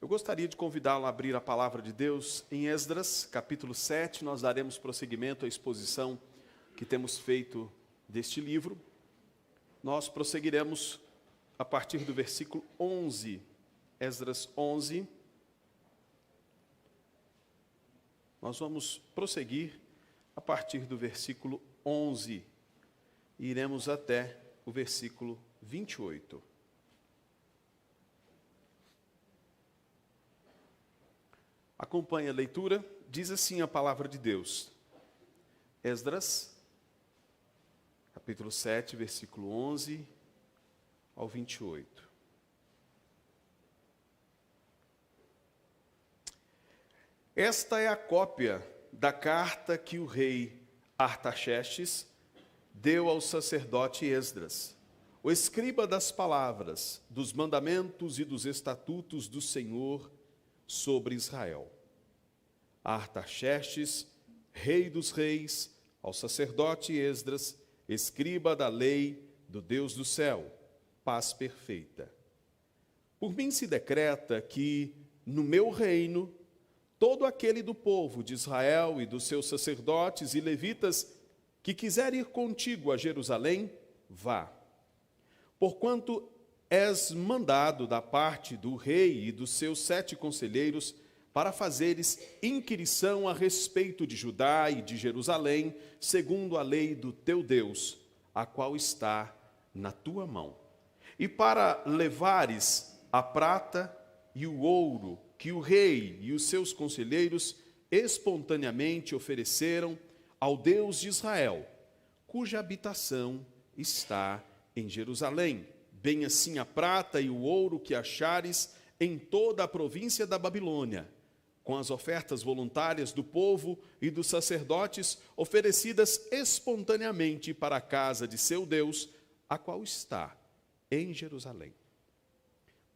Eu gostaria de convidá-lo a abrir a palavra de Deus em Esdras, capítulo 7. Nós daremos prosseguimento à exposição que temos feito deste livro. Nós prosseguiremos a partir do versículo 11, Esdras 11. Nós vamos prosseguir a partir do versículo 11 e iremos até o versículo 28. Acompanhe a leitura, diz assim a palavra de Deus. Esdras, capítulo 7, versículo 11 ao 28. Esta é a cópia da carta que o rei Artaxerxes deu ao sacerdote Esdras, o escriba das palavras, dos mandamentos e dos estatutos do Senhor sobre Israel. Artaxerxes, rei dos reis, ao sacerdote Esdras, escriba da lei do Deus do céu, paz perfeita. Por mim se decreta que, no meu reino, todo aquele do povo de Israel e dos seus sacerdotes e levitas que quiser ir contigo a Jerusalém, vá. Porquanto és mandado da parte do rei e dos seus 7 conselheiros para fazeres inquirição a respeito de Judá e de Jerusalém, segundo a lei do teu Deus, a qual está na tua mão. E para levares a prata e o ouro que o rei e os seus conselheiros espontaneamente ofereceram ao Deus de Israel, cuja habitação está em Jerusalém, bem assim a prata e o ouro que achares em toda a província da Babilônia, com as ofertas voluntárias do povo e dos sacerdotes oferecidas espontaneamente para a casa de seu Deus, a qual está em Jerusalém.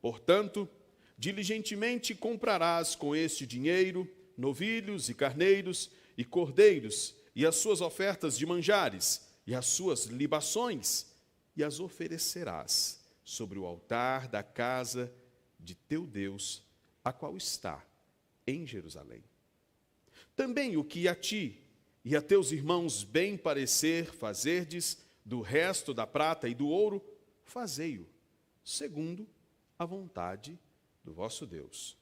Portanto, diligentemente comprarás com este dinheiro novilhos e carneiros e cordeiros e as suas ofertas de manjares e as suas libações e as oferecerás sobre o altar da casa de teu Deus, a qual está em Jerusalém. Também o que a ti e a teus irmãos bem parecer fazerdes do resto da prata e do ouro, fazei-o, segundo a vontade do vosso Deus.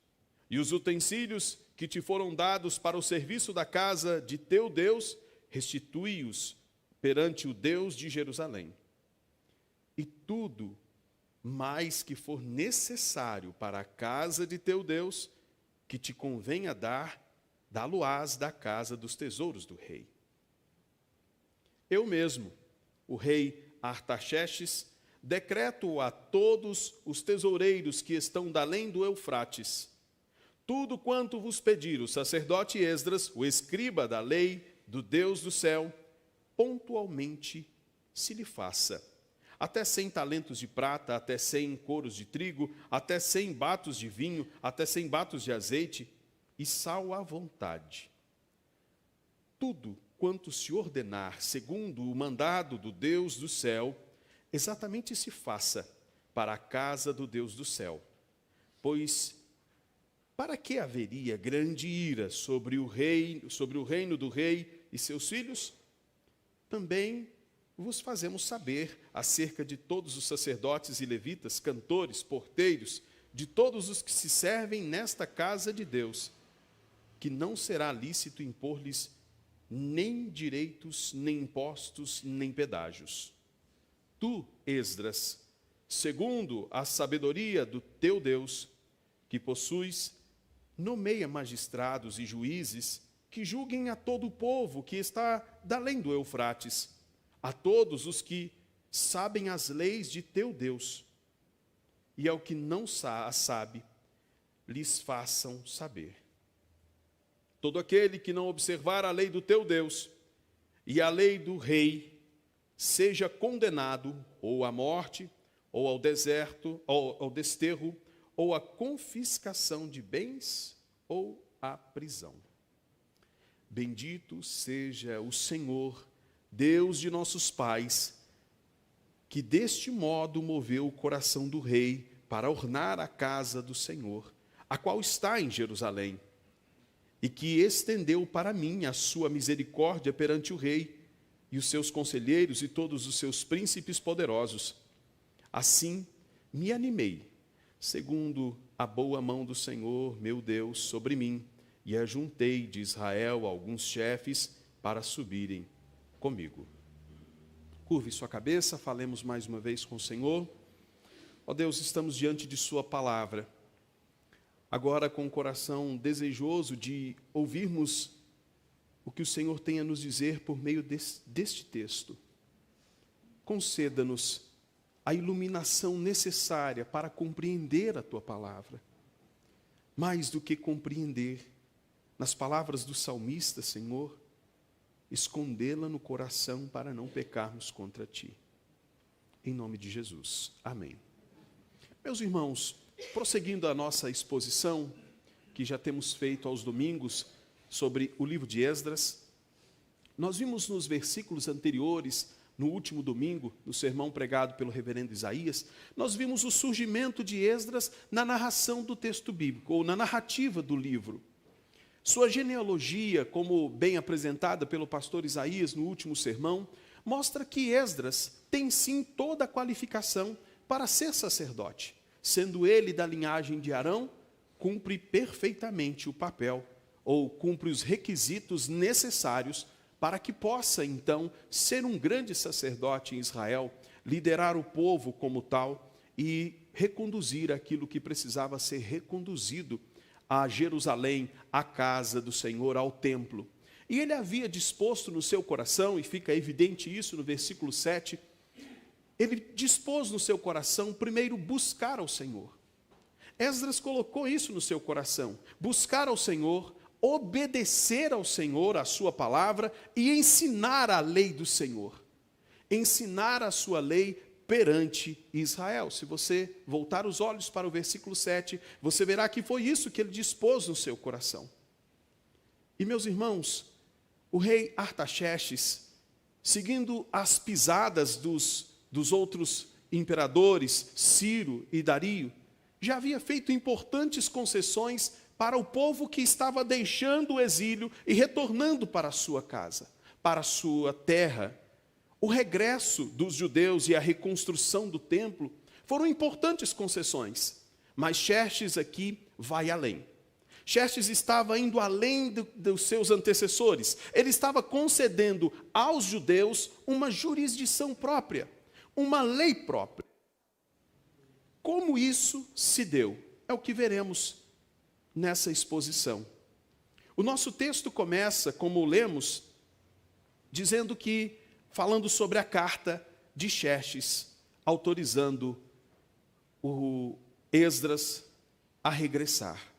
E os utensílios que te foram dados para o serviço da casa de teu Deus, restitui-os perante o Deus de Jerusalém. E tudo mais que for necessário para a casa de teu Deus, que te convenha dar, dá-lo-ás da casa dos tesouros do rei. Eu mesmo, o rei Artaxerxes, decreto a todos os tesoureiros que estão da além do Eufrates, tudo quanto vos pedir o sacerdote Esdras, o escriba da lei do Deus do céu, pontualmente se lhe faça. Até 100 talentos de prata, até 100 coros de trigo, até 100 batos de vinho, até 100 batos de azeite, e sal à vontade. Tudo quanto se ordenar, segundo o mandado do Deus do céu, exatamente se faça para a casa do Deus do céu. Pois, para que haveria grande ira sobre o reino do rei e seus filhos? Também vos fazemos saber acerca de todos os sacerdotes e levitas, cantores, porteiros, de todos os que se servem nesta casa de Deus, que não será lícito impor-lhes nem direitos, nem impostos, nem pedágios. Tu, Esdras, segundo a sabedoria do teu Deus, que possuis, nomeia magistrados e juízes que julguem a todo o povo que está da além do Eufrates, a todos os que sabem as leis de teu Deus, e ao que não sabe, lhes façam saber. Todo aquele que não observar a lei do teu Deus e a lei do rei, seja condenado ou à morte, ou ao deserto, ou ao desterro, ou à confiscação de bens, ou à prisão. Bendito seja o Senhor, Deus de nossos pais, que deste modo moveu o coração do rei para ornar a casa do Senhor, a qual está em Jerusalém, e que estendeu para mim a sua misericórdia perante o rei, e os seus conselheiros e todos os seus príncipes poderosos. Assim me animei, segundo a boa mão do Senhor, meu Deus, sobre mim, e ajuntei de Israel alguns chefes para subirem comigo. Curve sua cabeça, falemos mais uma vez com o Senhor. Ó Deus, estamos diante de sua palavra, agora com o coração desejoso de ouvirmos o que o Senhor tem a nos dizer por meio deste texto. Conceda-nos a iluminação necessária para compreender a tua palavra. Mais do que compreender, nas palavras do salmista, Senhor, escondê-la no coração para não pecarmos contra ti. Em nome de Jesus. Amém. Meus irmãos, prosseguindo a nossa exposição, que já temos feito aos domingos, sobre o livro de Esdras, nós vimos nos versículos anteriores, no último domingo, no sermão pregado pelo reverendo Isaías, nós vimos o surgimento de Esdras na narração do texto bíblico, ou na narrativa do livro. Sua genealogia, como bem apresentada pelo pastor Isaías no último sermão, mostra que Esdras tem sim toda a qualificação para ser sacerdote. Sendo ele da linhagem de Arão, cumpre perfeitamente o papel, ou cumpre os requisitos necessários para que possa, então, ser um grande sacerdote em Israel, liderar o povo como tal e reconduzir aquilo que precisava ser reconduzido a Jerusalém, à casa do Senhor, ao templo. E ele havia disposto no seu coração, e fica evidente isso no versículo 7, ele dispôs no seu coração, primeiro, buscar ao Senhor. Esdras colocou isso no seu coração, buscar ao Senhor, obedecer ao Senhor, a sua palavra, e ensinar a lei do Senhor. Ensinar a sua lei perante Israel. Se você voltar os olhos para o versículo 7, você verá que foi isso que ele dispôs no seu coração. E meus irmãos, o rei Artaxerxes, seguindo as pisadas dos outros imperadores, Ciro e Dario, já havia feito importantes concessões para o povo que estava deixando o exílio e retornando para a sua casa, para a sua terra. O regresso dos judeus e a reconstrução do templo foram importantes concessões, mas Xerxes aqui vai além. Xerxes estava indo além dos seus antecessores. Ele estava concedendo aos judeus uma jurisdição própria, uma lei própria. Como isso se deu? É o que veremos nessa exposição. O nosso texto começa, como lemos, dizendo que, falando sobre a carta de Xerxes, autorizando o Esdras a regressar.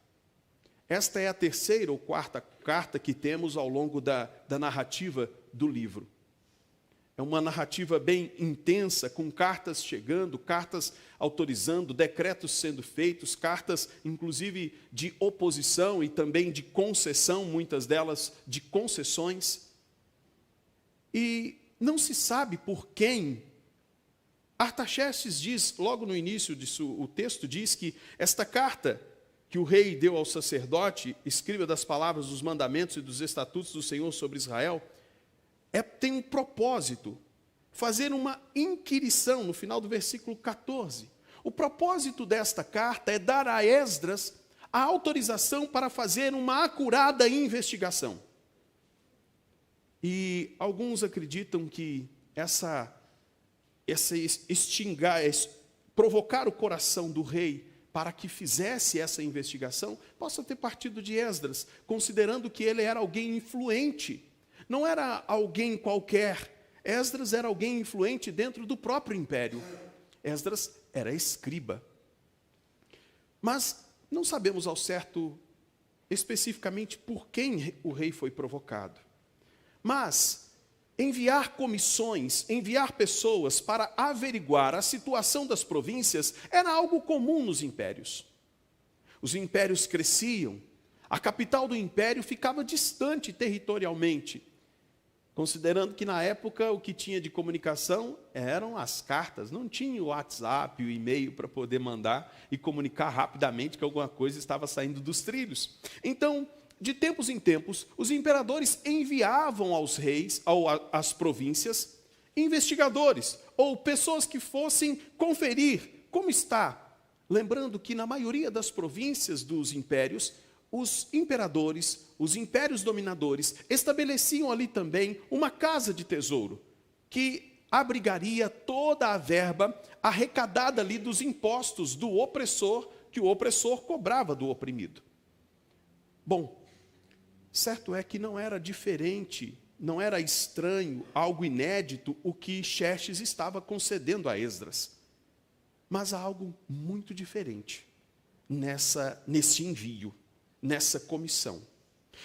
Esta é a terceira ou quarta carta que temos ao longo da narrativa do livro. É uma narrativa bem intensa, com cartas chegando, cartas autorizando, decretos sendo feitos, cartas, inclusive, de oposição e também de concessão, muitas delas de concessões. E não se sabe por quem. Artaxerxes diz, logo no início disso, o texto diz que esta carta que o rei deu ao sacerdote, escriba das palavras dos mandamentos e dos estatutos do Senhor sobre Israel, tem um propósito, fazer uma inquirição, no final do versículo 14. O propósito desta carta é dar a Esdras a autorização para fazer uma acurada investigação. E alguns acreditam que provocar o coração do rei para que fizesse essa investigação, possa ter partido de Esdras, considerando que ele era alguém influente. Não era alguém qualquer. Esdras era alguém influente dentro do próprio império. Esdras era escriba. Mas não sabemos ao certo, especificamente, por quem o rei foi provocado. Mas enviar comissões, enviar pessoas para averiguar a situação das províncias era algo comum nos impérios. Os impérios cresciam, a capital do império ficava distante territorialmente. Considerando que na época o que tinha de comunicação eram as cartas, não tinha o WhatsApp, o e-mail para poder mandar e comunicar rapidamente que alguma coisa estava saindo dos trilhos. Então, de tempos em tempos, os imperadores enviavam aos reis, às províncias, investigadores ou pessoas que fossem conferir como está. Lembrando que na maioria das províncias dos impérios, os imperadores, os impérios dominadores, estabeleciam ali também uma casa de tesouro, que abrigaria toda a verba arrecadada ali dos impostos do opressor, que o opressor cobrava do oprimido. Bom, certo é que não era diferente, não era estranho, algo inédito, o que Xerxes estava concedendo a Esdras. Mas há algo muito diferente nesse envio, nessa comissão.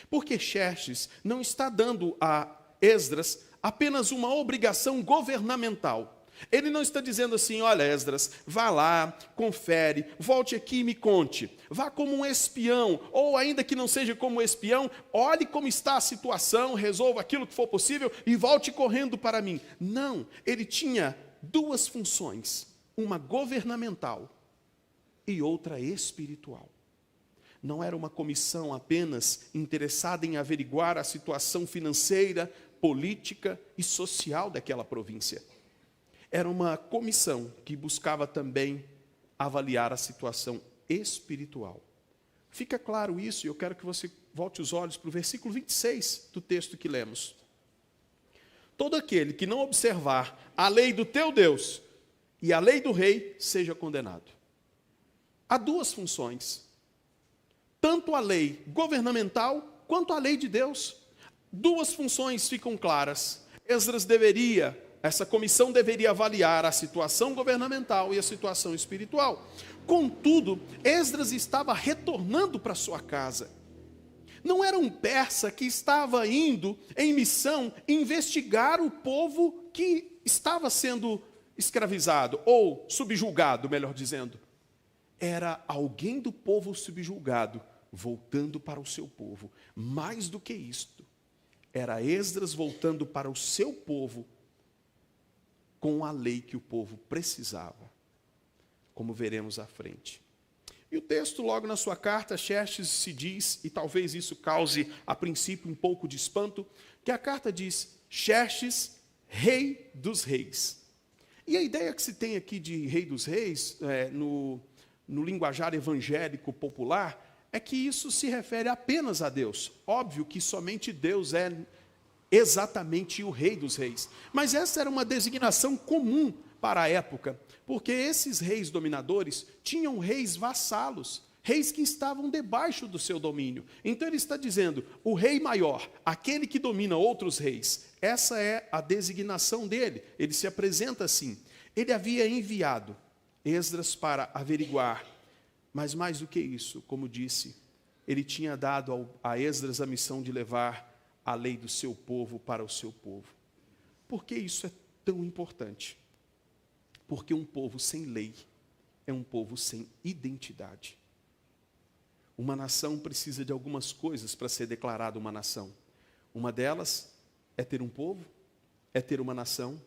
Porque Xerxes não está dando a Esdras apenas uma obrigação governamental. Ele não está dizendo assim, olha Esdras, vá lá, confere, volte aqui e me conte. Vá como um espião, ou ainda que não seja como espião, olhe como está a situação, resolva aquilo que for possível e volte correndo para mim. Não, ele tinha duas funções, uma governamental e outra espiritual. Não era uma comissão apenas interessada em averiguar a situação financeira, política e social daquela província. Era uma comissão que buscava também avaliar a situação espiritual. Fica claro isso, e eu quero que você volte os olhos para o versículo 26 do texto que lemos. Todo aquele que não observar a lei do teu Deus e a lei do rei, seja condenado. Há duas funções, tanto a lei governamental quanto a lei de Deus. Duas funções ficam claras. Essa comissão deveria avaliar a situação governamental e a situação espiritual. Contudo, Esdras estava retornando para sua casa. Não era um persa que estava indo em missão investigar o povo que estava sendo escravizado, ou subjugado, melhor dizendo. Era alguém do povo subjugado, voltando para o seu povo. Mais do que isto, era Esdras voltando para o seu povo, com a lei que o povo precisava, como veremos à frente. E o texto, logo na sua carta, Xerxes se diz, e talvez isso cause a princípio um pouco de espanto, que a carta diz, Xerxes, rei dos reis. E a ideia que se tem aqui de rei dos reis, no linguajar evangélico popular, é que isso se refere apenas a Deus. Óbvio que somente Deus é exatamente o rei dos reis. Mas essa era uma designação comum para a época, porque esses reis dominadores tinham reis vassalos, reis que estavam debaixo do seu domínio. Então ele está dizendo, o rei maior, aquele que domina outros reis, essa é a designação dele. Ele se apresenta assim. Ele havia enviado Esdras para averiguar, mas mais do que isso, como disse, ele tinha dado a Esdras a missão de levar a lei do seu povo para o seu povo. Por que isso é tão importante? Porque um povo sem lei é um povo sem identidade. Uma nação precisa de algumas coisas para ser declarada uma nação. Uma delas é ter um povo, é ter uma nação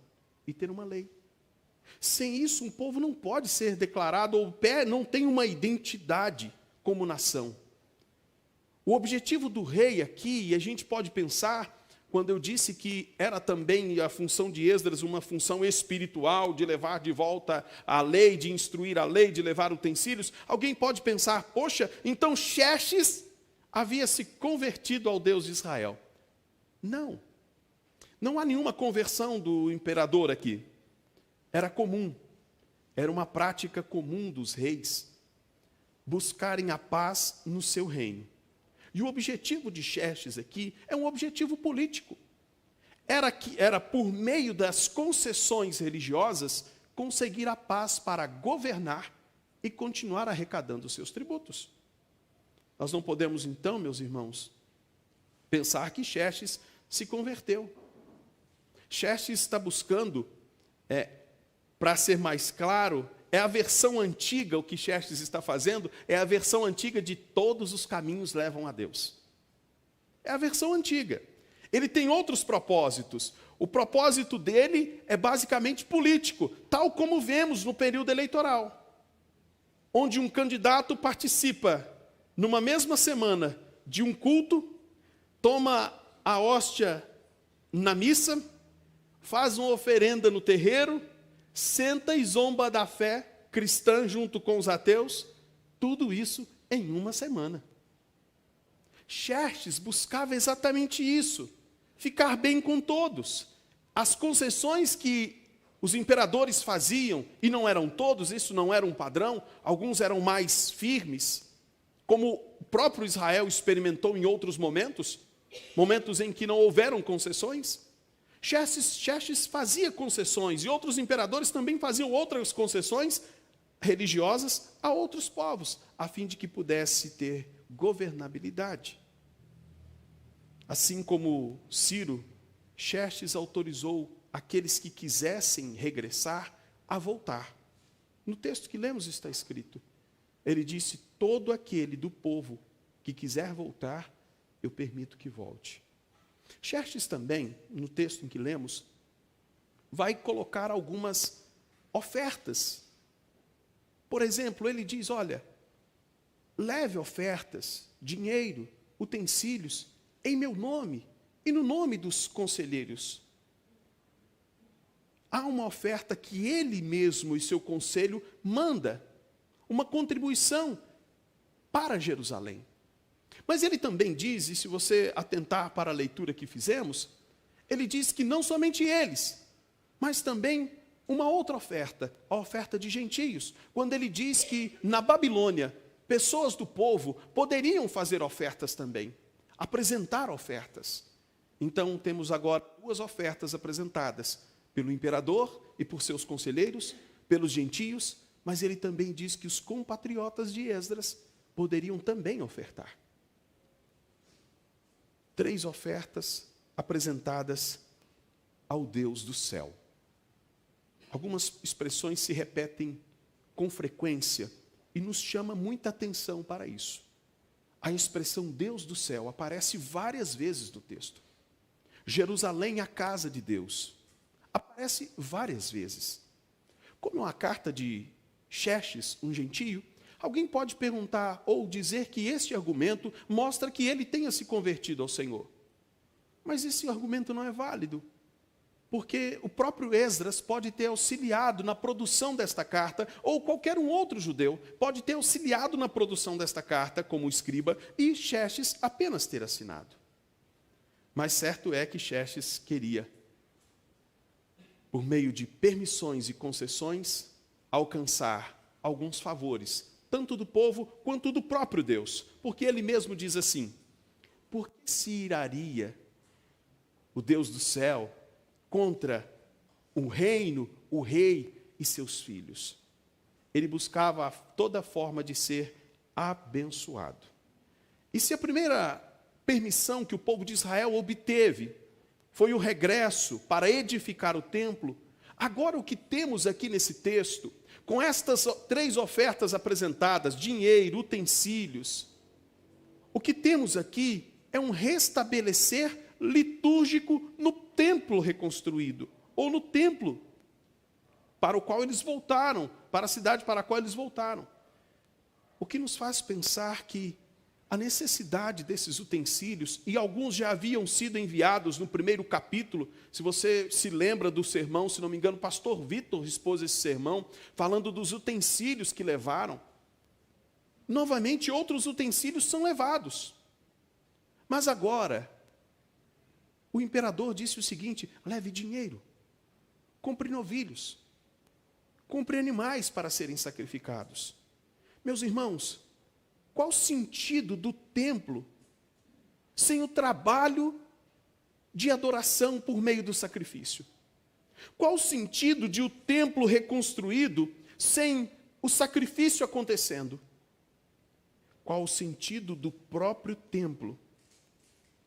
e ter uma lei. Sem isso, um povo não pode ser declarado, ou não tem uma identidade como nação. O objetivo do rei aqui, e a gente pode pensar, quando eu disse que era também a função de Esdras uma função espiritual, de levar de volta a lei, de instruir a lei, de levar utensílios, alguém pode pensar, poxa, então Xerxes havia se convertido ao Deus de Israel. Não. Não há nenhuma conversão do imperador aqui. Era comum, era uma prática comum dos reis buscarem a paz no seu reino. E o objetivo de Xerxes aqui é um objetivo político. Era por meio das concessões religiosas conseguir a paz para governar e continuar arrecadando os seus tributos. Nós não podemos então, meus irmãos, pensar que Xerxes se converteu. Xerxes está buscando, para ser mais claro, é a versão antiga, o que Xerxes está fazendo, é a versão antiga de todos os caminhos levam a Deus. É a versão antiga. Ele tem outros propósitos. O propósito dele é basicamente político, tal como vemos no período eleitoral, onde um candidato participa numa mesma semana de um culto, toma a hóstia na missa, faz uma oferenda no terreiro, senta e zomba da fé cristã junto com os ateus, tudo isso em uma semana. Xerxes buscava exatamente isso, ficar bem com todos. As concessões que os imperadores faziam, e não eram todos, isso não era um padrão, alguns eram mais firmes, como o próprio Israel experimentou em outros momentos, momentos em que não houveram concessões. Xerxes fazia concessões, e outros imperadores também faziam outras concessões religiosas a outros povos, a fim de que pudesse ter governabilidade. Assim como Ciro, Xerxes autorizou aqueles que quisessem regressar a voltar. No texto que lemos está escrito, ele disse: todo aquele do povo que quiser voltar, eu permito que volte. Xerxes também, no texto em que lemos, vai colocar algumas ofertas. Por exemplo, ele diz: olha, leve ofertas, dinheiro, utensílios, em meu nome e no nome dos conselheiros. Há uma oferta que ele mesmo e seu conselho manda, uma contribuição para Jerusalém. Mas ele também diz, e se você atentar para a leitura que fizemos, ele diz que não somente eles, mas também uma outra oferta, a oferta de gentios, quando ele diz que na Babilônia, pessoas do povo poderiam fazer ofertas também, apresentar ofertas. Então temos agora duas ofertas apresentadas, pelo imperador e por seus conselheiros, pelos gentios, mas ele também diz que os compatriotas de Esdras poderiam também ofertar. 3 ofertas apresentadas ao Deus do céu. Algumas expressões se repetem com frequência e nos chama muita atenção para isso. A expressão Deus do céu aparece várias vezes no texto. Jerusalém, a casa de Deus, aparece várias vezes. Como a carta de Xerxes, um gentio, alguém pode perguntar ou dizer que este argumento mostra que ele tenha se convertido ao Senhor. Mas esse argumento não é válido, porque o próprio Esdras pode ter auxiliado na produção desta carta, ou qualquer um outro judeu pode ter auxiliado na produção desta carta como escriba, e Xerxes apenas ter assinado. Mas certo é que Xerxes queria, por meio de permissões e concessões, alcançar alguns favores, tanto do povo quanto do próprio Deus. Porque ele mesmo diz assim: por que se iraria o Deus do céu contra o reino, o rei e seus filhos? Ele buscava toda forma de ser abençoado. E se a primeira permissão que o povo de Israel obteve foi o regresso para edificar o templo, agora o que temos aqui nesse texto, com estas 3 ofertas apresentadas, dinheiro, utensílios, o que temos aqui é um restabelecer litúrgico no templo reconstruído, ou no templo para o qual eles voltaram, para a cidade para a qual eles voltaram. O que nos faz pensar que a necessidade desses utensílios, e alguns já haviam sido enviados no primeiro capítulo, se você se lembra do sermão, se não me engano, o pastor Vitor expôs esse sermão, falando dos utensílios que levaram. Novamente, outros utensílios são levados. Mas agora, o imperador disse o seguinte: leve dinheiro, compre novilhos, compre animais para serem sacrificados. Meus irmãos, qual o sentido do templo sem o trabalho de adoração por meio do sacrifício? Qual o sentido de o templo reconstruído sem o sacrifício acontecendo? Qual o sentido do próprio templo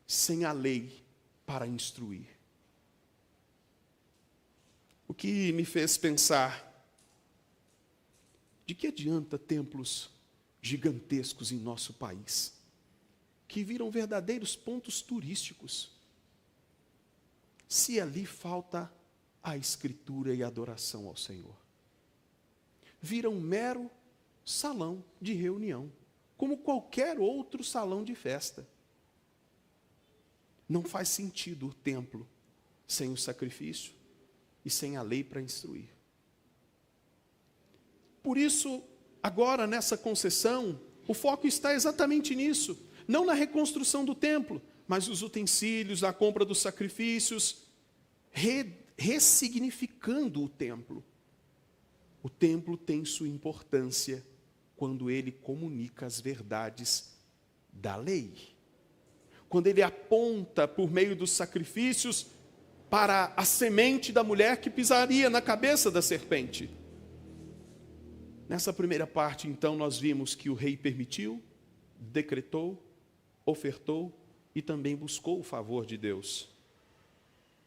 sem a lei para instruir? O que me fez pensar: de que adianta templos gigantescos em nosso país, que viram verdadeiros pontos turísticos, se ali falta a escritura e a adoração ao Senhor? Vira um mero salão de reunião, como qualquer outro salão de festa. Não faz sentido o templo sem o sacrifício e sem a lei para instruir. Por isso, agora nessa concessão, o foco está exatamente nisso, não na reconstrução do templo, mas os utensílios, a compra dos sacrifícios, ressignificando o templo. O templo tem sua importância quando ele comunica as verdades da lei. Quando ele aponta por meio dos sacrifícios para a semente da mulher que pisaria na cabeça da serpente. Nessa primeira parte, então, nós vimos que o rei permitiu, decretou, ofertou e também buscou o favor de Deus.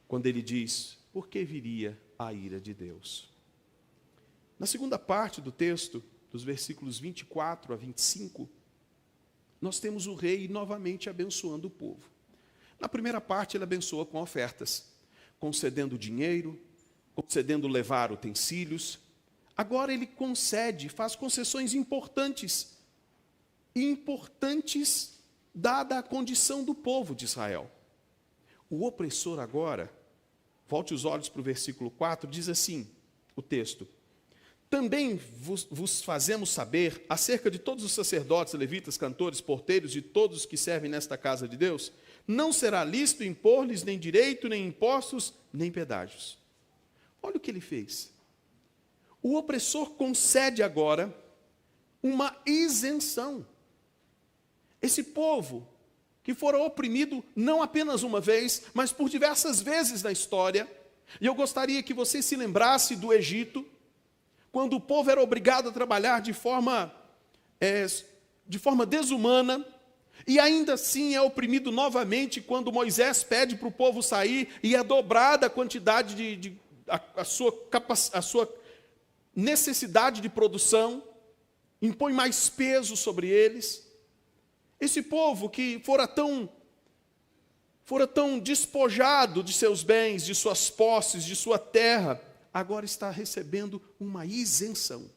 Quando ele diz, por que viria a ira de Deus? Na segunda parte do texto, dos versículos 24 a 25, nós temos o rei novamente abençoando o povo. Na primeira parte, ele abençoa com ofertas, concedendo dinheiro, concedendo levar utensílios. Agora ele faz concessões importantes, dada a condição do povo de Israel. O opressor agora, volte os olhos para o versículo 4, diz assim, o texto, também vos fazemos saber, acerca de todos os sacerdotes, levitas, cantores, porteiros e todos que servem nesta casa de Deus, não será lícito impor-lhes nem direito, nem impostos, nem pedágios. Olha o que ele fez. O opressor concede agora uma isenção. Esse povo que fora oprimido não apenas uma vez, mas por diversas vezes na história, e eu gostaria que você se lembrasse do Egito, quando o povo era obrigado a trabalhar de forma desumana, e ainda assim é oprimido novamente quando Moisés pede para o povo sair, e é dobrada a quantidade a sua necessidade de produção, impõe mais peso sobre eles. Esse povo que fora tão despojado de seus bens, de suas posses, de sua terra, agora está recebendo uma isenção.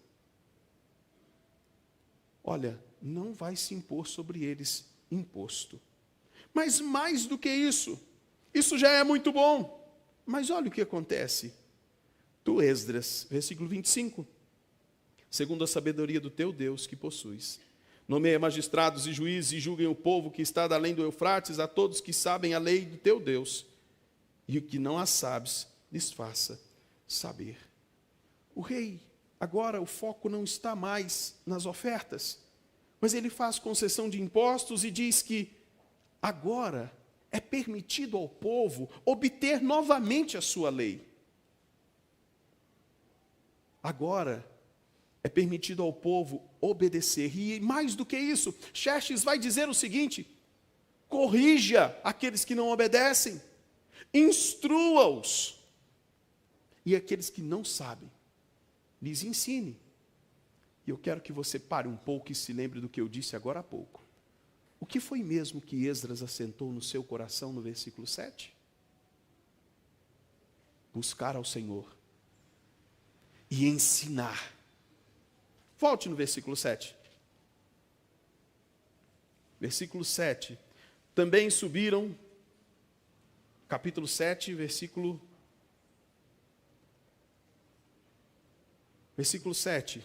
Olha, não vai se impor sobre eles imposto. Mas mais do que isso já é muito bom. Mas olha o que acontece. Tu, Esdras, versículo 25, segundo a sabedoria do teu Deus que possuis, nomeia magistrados e juízes e julguem o povo que está da além do Eufrates, a todos que sabem a lei do teu Deus, e o que não a sabes, lhes faça saber. O rei, agora o foco não está mais nas ofertas, mas ele faz concessão de impostos e diz que agora é permitido ao povo obter novamente a sua lei. Agora é permitido ao povo obedecer. E mais do que isso, Xerxes vai dizer o seguinte: corrija aqueles que não obedecem, instrua-os, e aqueles que não sabem, lhes ensine. E eu quero que você pare um pouco e se lembre do que eu disse agora há pouco. O que foi mesmo que Esdras assentou no seu coração no versículo 7? Buscar ao Senhor e ensinar. Volte no versículo 7. Versículo 7. Também subiram, capítulo 7, versículo 7.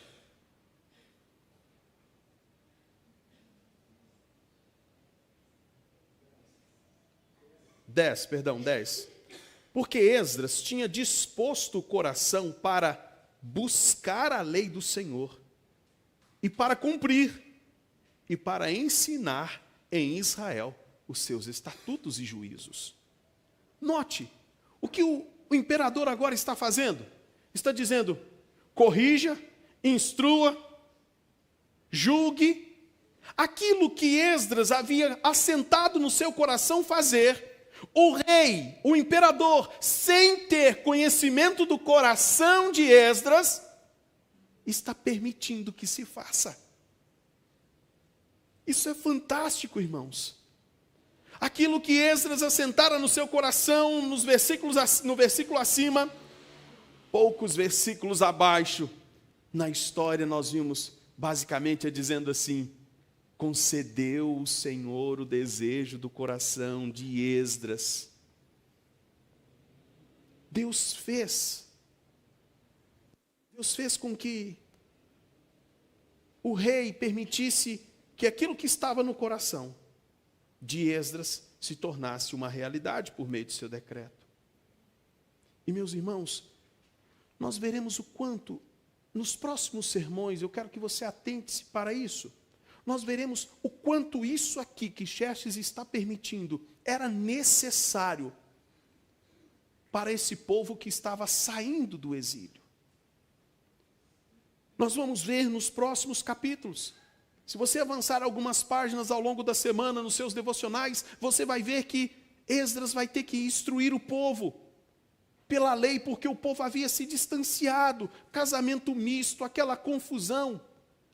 Dez. Porque Esdras tinha disposto o coração para buscar a lei do Senhor, e para cumprir, e para ensinar em Israel os seus estatutos e juízos. Note, o que o imperador agora está fazendo? Está dizendo, corrija, instrua, julgue, aquilo que Esdras havia assentado no seu coração fazer. O rei, o imperador, sem ter conhecimento do coração de Esdras, está permitindo que se faça. Isso é fantástico, irmãos. Aquilo que Esdras assentara no seu coração, no versículo acima, poucos versículos abaixo, na história nós vimos basicamente dizendo assim: concedeu o Senhor o desejo do coração de Esdras. Deus fez com que o rei permitisse que aquilo que estava no coração de Esdras se tornasse uma realidade por meio de seu decreto. E meus irmãos, nós veremos o quanto, nos próximos sermões, eu quero que você atente-se para isso, nós veremos o quanto isso aqui que Xerxes está permitindo era necessário para esse povo que estava saindo do exílio. Nós vamos ver nos próximos capítulos. Se você avançar algumas páginas ao longo da semana nos seus devocionais, você vai ver que Esdras vai ter que instruir o povo pela lei, porque o povo havia se distanciado, casamento misto, aquela confusão.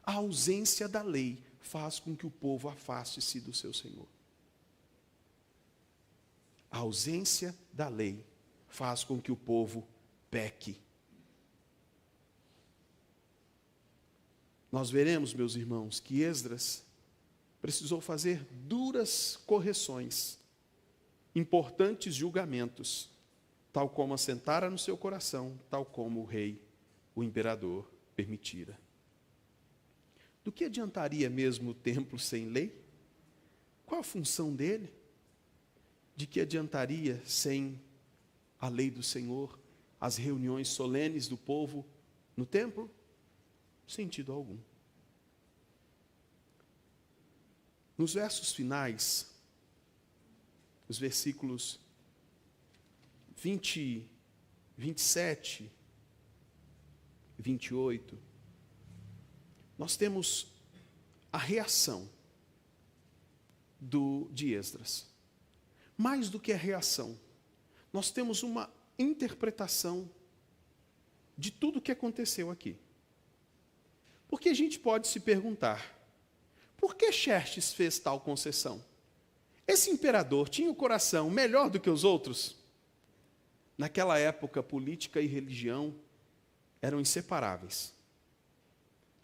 A ausência da lei faz com que o povo afaste-se do seu Senhor. A ausência da lei faz com que o povo peque. Nós veremos, meus irmãos, que Esdras precisou fazer duras correções, importantes julgamentos, tal como assentara no seu coração, tal como o rei, o imperador, permitira. Do que adiantaria mesmo o templo sem lei? Qual a função dele? De que adiantaria sem a lei do Senhor, as reuniões solenes do povo no templo? Sentido algum. Nos versos finais, os versículos 20, 27, 28, nós temos a reação de Esdras. Mais do que a reação, nós temos uma interpretação de tudo o que aconteceu aqui. Porque a gente pode se perguntar, por que Xerxes fez tal concessão? Esse imperador tinha o coração melhor do que os outros? Naquela época, política e religião eram inseparáveis.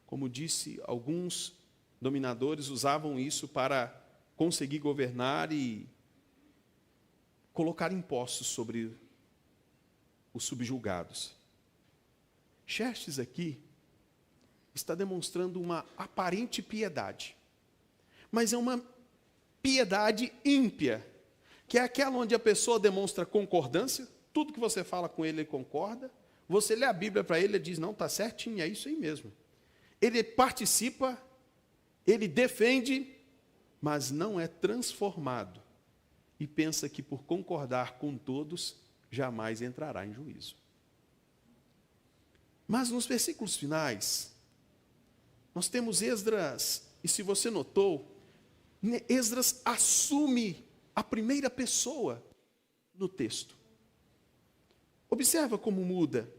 Como disse, alguns dominadores usavam isso para conseguir governar e colocar impostos sobre os subjugados. Xerxes aqui está demonstrando uma aparente piedade, mas é uma piedade ímpia, que é aquela onde a pessoa demonstra concordância, tudo que você fala com ele, ele concorda, você lê a Bíblia para ele, ele diz, não, está certinho, é isso aí mesmo. Ele participa, ele defende, mas não é transformado, e pensa que por concordar com todos, jamais entrará em juízo. Mas nos versículos finais, nós temos Esdras, e se você notou, Esdras assume a primeira pessoa no texto. Observa como muda.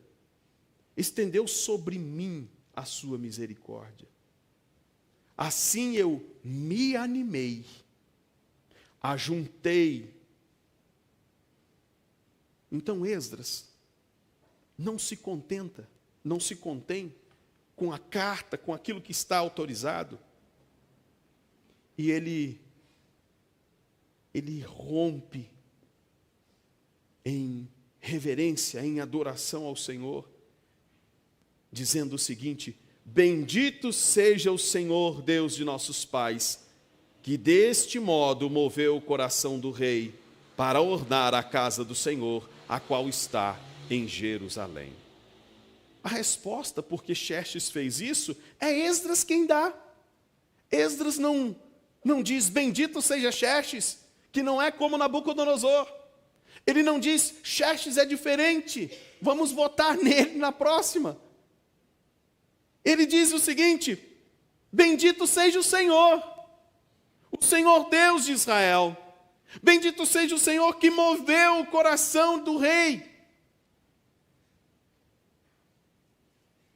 Estendeu sobre mim a sua misericórdia. Assim eu me animei, ajuntei. Então Esdras não se contenta, não se contém com a carta, com aquilo que está autorizado. E ele rompe em reverência, em adoração ao Senhor, dizendo o seguinte: bendito seja o Senhor Deus de nossos pais, que deste modo moveu o coração do rei para ornar a casa do Senhor, a qual está em Jerusalém. A resposta por que Xerxes fez isso é Esdras quem dá. Esdras não diz bendito seja Xerxes, que não é como Nabucodonosor. Ele não diz Xerxes é diferente, vamos votar nele na próxima. Ele diz o seguinte: bendito seja o Senhor Deus de Israel. Bendito seja o Senhor que moveu o coração do rei.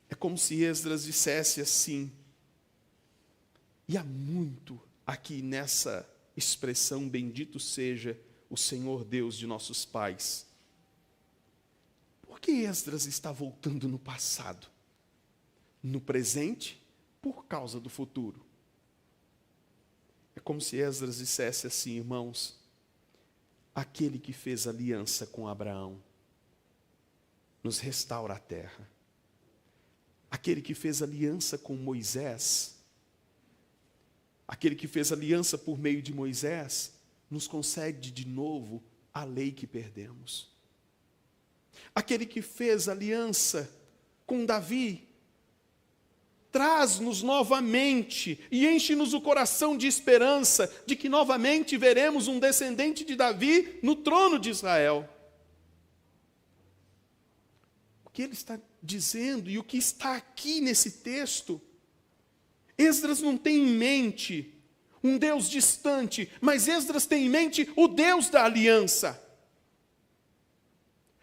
É como se Esdras dissesse assim: e há muito aqui nessa expressão bendito seja o Senhor Deus de nossos pais. Por que Esdras está voltando no passado? No presente, por causa do futuro. É como se Esdras dissesse assim, irmãos, aquele que fez aliança com Abraão, nos restaura a terra. Aquele que fez aliança com Moisés, aquele que fez aliança por meio de Moisés, nos concede de novo a lei que perdemos. Aquele que fez aliança com Davi, traz-nos novamente e enche-nos o coração de esperança de que novamente veremos um descendente de Davi no trono de Israel. O que ele está dizendo e o que está aqui nesse texto, Esdras não tem em mente um Deus distante, mas Esdras tem em mente o Deus da aliança.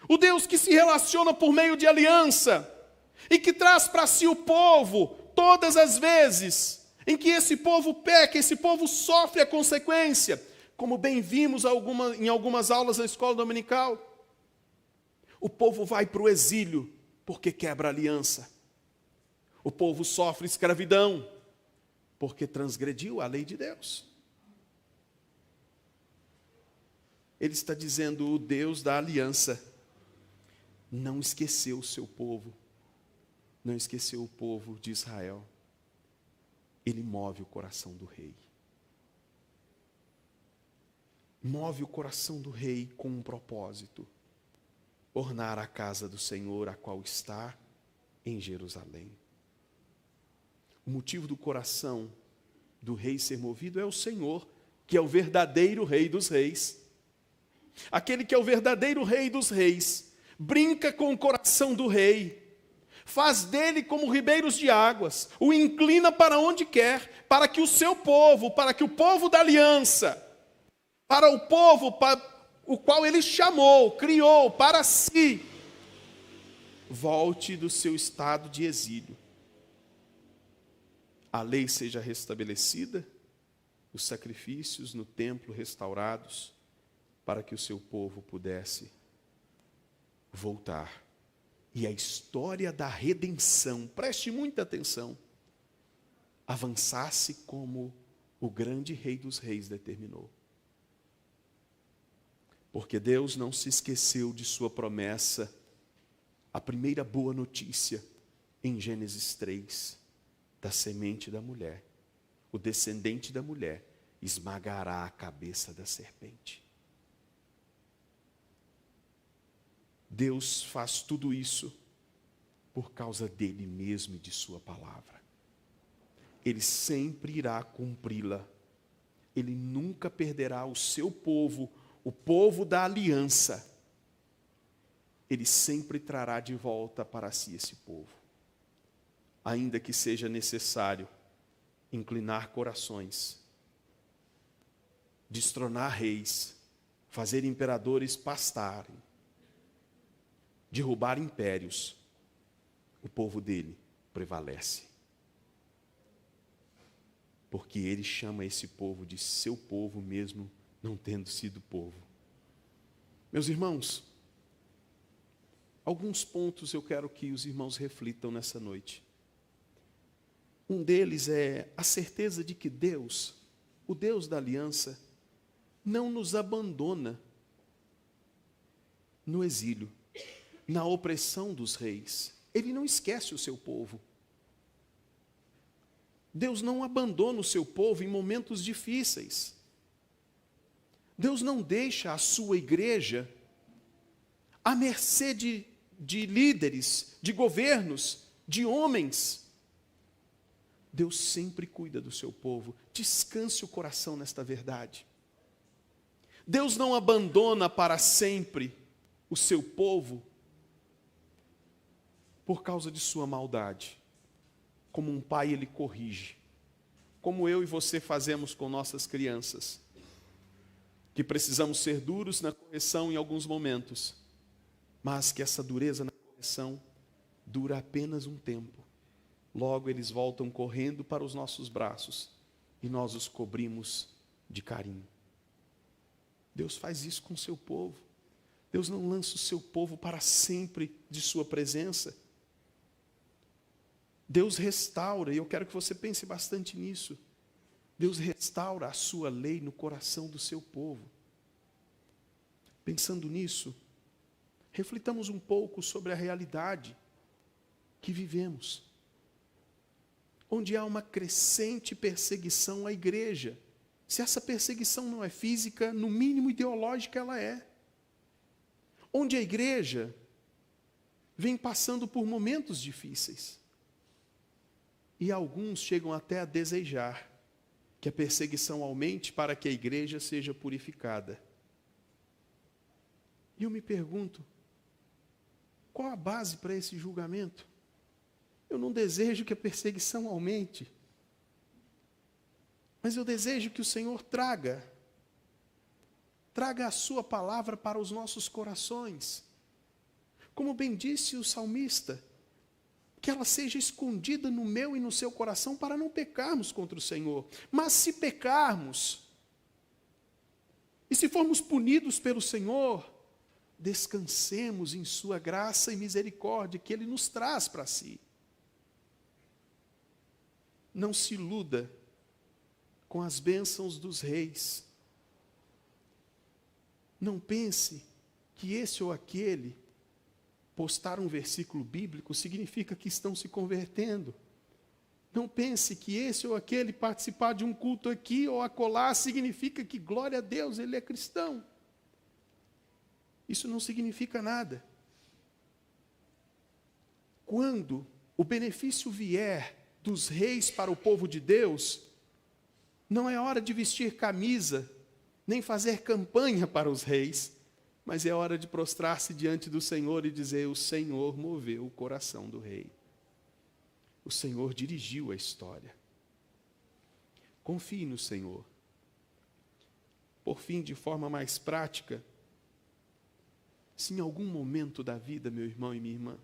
O Deus que se relaciona por meio de aliança e que traz para si o povo todas as vezes em que esse povo peca, esse povo sofre a consequência, como bem vimos em algumas aulas da escola dominical. O povo vai para o exílio porque quebra a aliança. O povo sofre escravidão porque transgrediu a lei de Deus. Ele está dizendo, o Deus da aliança não esqueceu o seu povo, não esqueceu o povo de Israel. Ele move o coração do rei. Move o coração do rei com um propósito: ornar a casa do Senhor, a qual está em Jerusalém. O motivo do coração do rei ser movido é o Senhor, que é o verdadeiro rei dos reis. Aquele que é o verdadeiro rei dos reis, brinca com o coração do rei, faz dele como ribeiros de águas, o inclina para onde quer, para que o seu povo, para que o povo da aliança, para o povo para o qual ele chamou, criou para si, volte do seu estado de exílio. A lei seja restabelecida, os sacrifícios no templo restaurados, para que o seu povo pudesse voltar. E a história da redenção, preste muita atenção, avançasse como o grande Rei dos Reis determinou. Porque Deus não se esqueceu de sua promessa, a primeira boa notícia em Gênesis 3, da semente da mulher. O descendente da mulher esmagará a cabeça da serpente. Deus faz tudo isso por causa dele mesmo e de sua palavra. Ele sempre irá cumpri-la. Ele nunca perderá o seu povo, o povo da aliança. Ele sempre trará de volta para si esse povo. Ainda que seja necessário inclinar corações, destronar reis, fazer imperadores pastarem, derrubar impérios, o povo dele prevalece. Porque ele chama esse povo de seu povo mesmo não tendo sido povo. Meus irmãos, alguns pontos eu quero que os irmãos reflitam nessa noite. Um deles é a certeza de que Deus, o Deus da aliança, não nos abandona no exílio, na opressão dos reis. Ele não esquece o seu povo. Deus não abandona o seu povo em momentos difíceis. Deus não deixa a sua igreja à mercê de líderes, de governos, de homens. Deus sempre cuida do seu povo. Descanse o coração nesta verdade. Deus não abandona para sempre o seu povo por causa de sua maldade. Como um pai, ele corrige. Como eu e você fazemos com nossas crianças. Que precisamos ser duros na correção em alguns momentos. Mas que essa dureza na correção dura apenas um tempo. Logo eles voltam correndo para os nossos braços. E nós os cobrimos de carinho. Deus faz isso com o seu povo. Deus não lança o seu povo para sempre de sua presença. Deus restaura, e eu quero que você pense bastante nisso. Deus restaura a sua lei no coração do seu povo. Pensando nisso, reflitamos um pouco sobre a realidade que vivemos, onde há uma crescente perseguição à igreja. Se essa perseguição não é física, no mínimo ideológica ela é. Onde a igreja vem passando por momentos difíceis. E alguns chegam até a desejar que a perseguição aumente para que a igreja seja purificada. E eu me pergunto, qual a base para esse julgamento? Eu não desejo que a perseguição aumente, mas eu desejo que o Senhor traga a sua palavra para os nossos corações. Como bem disse o salmista, que ela seja escondida no meu e no seu coração para não pecarmos contra o Senhor. Mas se pecarmos, e se formos punidos pelo Senhor, descansemos em sua graça e misericórdia que Ele nos traz para si. Não se iluda com as bênçãos dos reis. Não pense que esse ou aquele postar um versículo bíblico significa que estão se convertendo. Não pense que esse ou aquele participar de um culto aqui ou acolá significa que, glória a Deus, ele é cristão. Isso não significa nada. Quando o benefício vier dos reis para o povo de Deus, não é hora de vestir camisa, nem fazer campanha para os reis, mas é hora de prostrar-se diante do Senhor e dizer: o Senhor moveu o coração do rei. O Senhor dirigiu a história. Confie no Senhor. Por fim, de forma mais prática, se em algum momento da vida, meu irmão e minha irmã,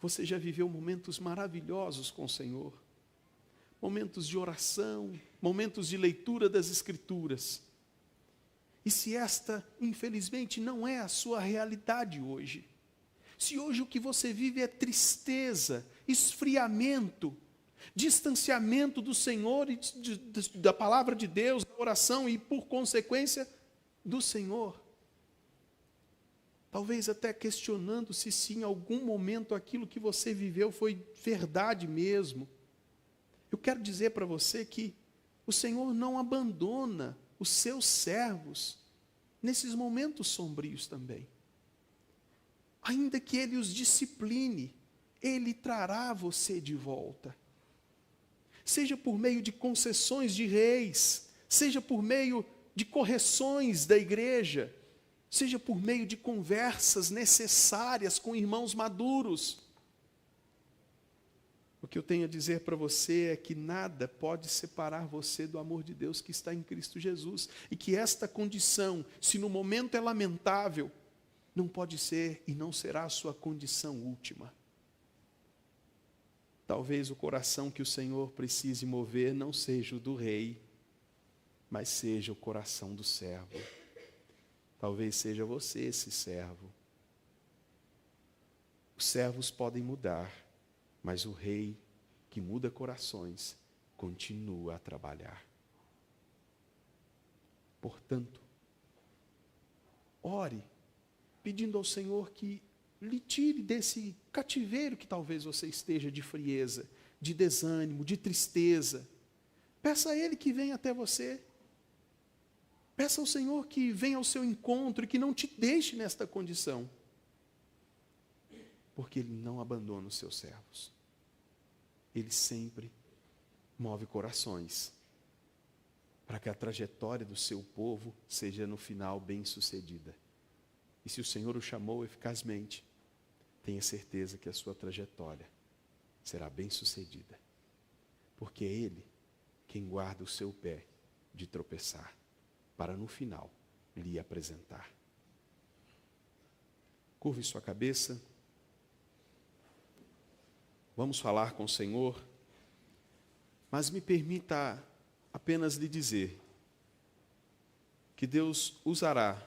você já viveu momentos maravilhosos com o Senhor, momentos de oração, momentos de leitura das Escrituras, e se esta, infelizmente, não é a sua realidade hoje, se hoje o que você vive é tristeza, esfriamento, distanciamento do Senhor e da palavra de Deus, da oração e, por consequência, do Senhor, talvez até questionando-se se em algum momento aquilo que você viveu foi verdade mesmo. Eu quero dizer para você que o Senhor não abandona os seus servos nesses momentos sombrios também. Ainda que Ele os discipline, Ele trará você de volta. Seja por meio de concessões de reis, seja por meio de correções da igreja, seja por meio de conversas necessárias com irmãos maduros. O que eu tenho a dizer para você é que nada pode separar você do amor de Deus que está em Cristo Jesus. E que esta condição, se no momento é lamentável, não pode ser e não será a sua condição última. Talvez o coração que o Senhor precise mover não seja o do rei, mas seja o coração do servo. Talvez seja você esse servo. Os servos podem mudar, mas o rei que muda corações continua a trabalhar. Portanto, ore, pedindo ao Senhor que lhe tire desse cativeiro que talvez você esteja de frieza, de desânimo, de tristeza. Peça a Ele que venha até você. Peça ao Senhor que venha ao seu encontro e que não te deixe nesta condição. Porque Ele não abandona os seus servos. Ele sempre move corações para que a trajetória do seu povo seja no final bem-sucedida. E se o Senhor o chamou eficazmente, tenha certeza que a sua trajetória será bem-sucedida. Porque é Ele quem guarda o seu pé de tropeçar, para no final lhe apresentar. Curve sua cabeça. Vamos falar com o Senhor, mas me permita apenas lhe dizer que Deus usará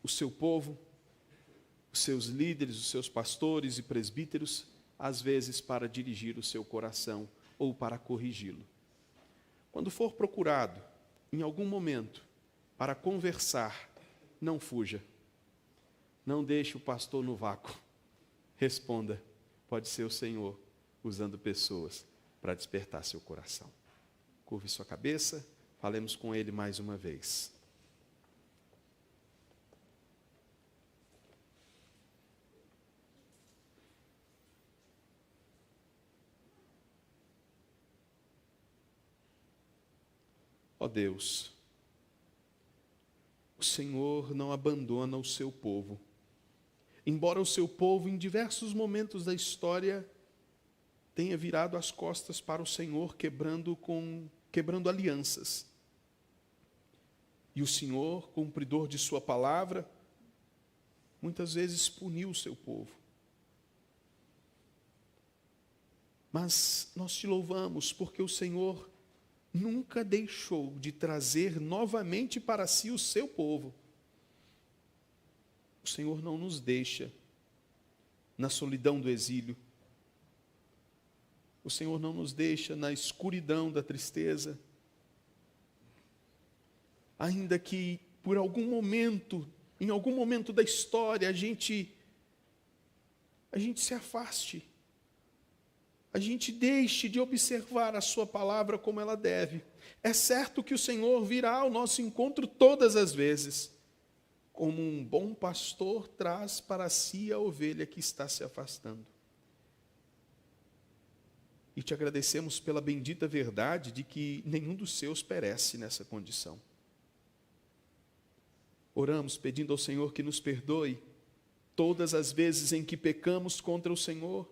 o seu povo, os seus líderes, os seus pastores e presbíteros, às vezes para dirigir o seu coração ou para corrigi-lo. Quando for procurado, em algum momento, para conversar, não fuja. Não deixe o pastor no vácuo. Responda. Pode ser o Senhor usando pessoas para despertar seu coração. Curve sua cabeça, falemos com Ele mais uma vez. Ó Deus, o Senhor não abandona o seu povo. Embora o seu povo, em diversos momentos da história, tenha virado as costas para o Senhor, quebrando alianças. E o Senhor, cumpridor de sua palavra, muitas vezes puniu o seu povo. Mas nós te louvamos porque o Senhor nunca deixou de trazer novamente para si o seu povo. O Senhor não nos deixa na solidão do exílio. O Senhor não nos deixa na escuridão da tristeza. Ainda que por algum momento, em algum momento da história, a gente se afaste. A gente deixe de observar a sua palavra como ela deve. É certo que o Senhor virá ao nosso encontro todas as vezes, como um bom pastor traz para si a ovelha que está se afastando. E te agradecemos pela bendita verdade de que nenhum dos seus perece nessa condição. Oramos pedindo ao Senhor que nos perdoe todas as vezes em que pecamos contra o Senhor,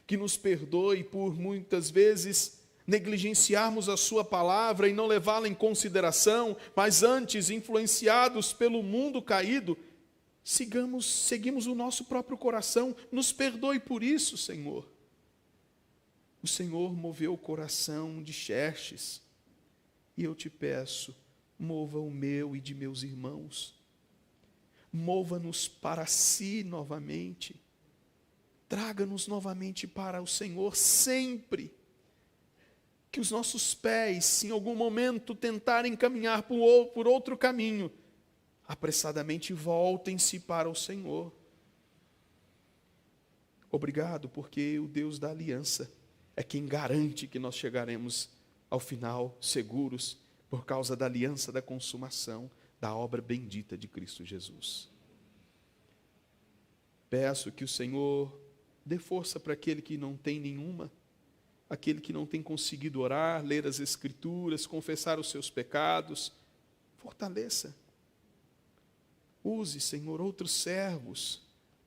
que nos perdoe por muitas vezes negligenciarmos a sua palavra e não levá-la em consideração, mas antes, influenciados pelo mundo caído, seguimos o nosso próprio coração. Nos perdoe por isso, Senhor. O Senhor moveu o coração de Xerxes, e eu te peço, mova o meu e de meus irmãos. Mova-nos para si novamente. Traga-nos novamente para o Senhor sempre. Que os nossos pés, se em algum momento tentarem caminhar por outro caminho, apressadamente voltem-se para o Senhor. Obrigado, porque o Deus da aliança é quem garante que nós chegaremos ao final seguros, por causa da aliança da consumação da obra bendita de Cristo Jesus. Peço que o Senhor dê força para aquele que não tem nenhuma, aquele que não tem conseguido orar, ler as Escrituras, confessar os seus pecados. Fortaleça. Use, Senhor, outros servos.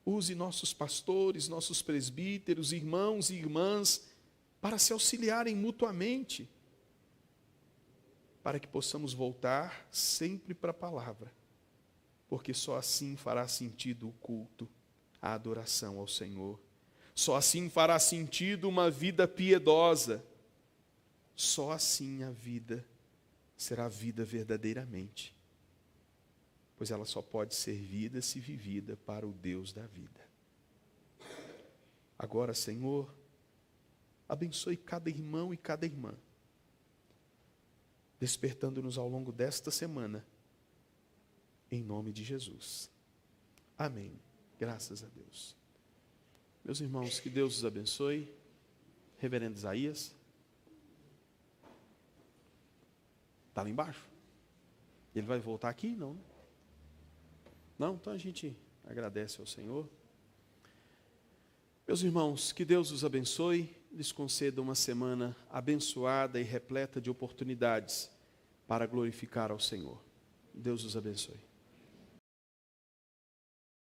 Use nossos pastores, nossos presbíteros, irmãos e irmãs, para se auxiliarem mutuamente, para que possamos voltar sempre para a palavra, porque só assim fará sentido o culto, a adoração ao Senhor. Só assim fará sentido uma vida piedosa. Só assim a vida será vida verdadeiramente, pois ela só pode ser vida se vivida para o Deus da vida. Agora, Senhor, abençoe cada irmão e cada irmã, despertando-nos ao longo desta semana, em nome de Jesus. Amém. Graças a Deus. Meus irmãos, que Deus os abençoe. Reverendo Isaías. Está lá embaixo? Ele vai voltar aqui? Não, né? Não? Então a gente agradece ao Senhor. Meus irmãos, que Deus os abençoe, lhes conceda uma semana abençoada e repleta de oportunidades para glorificar ao Senhor. Deus os abençoe.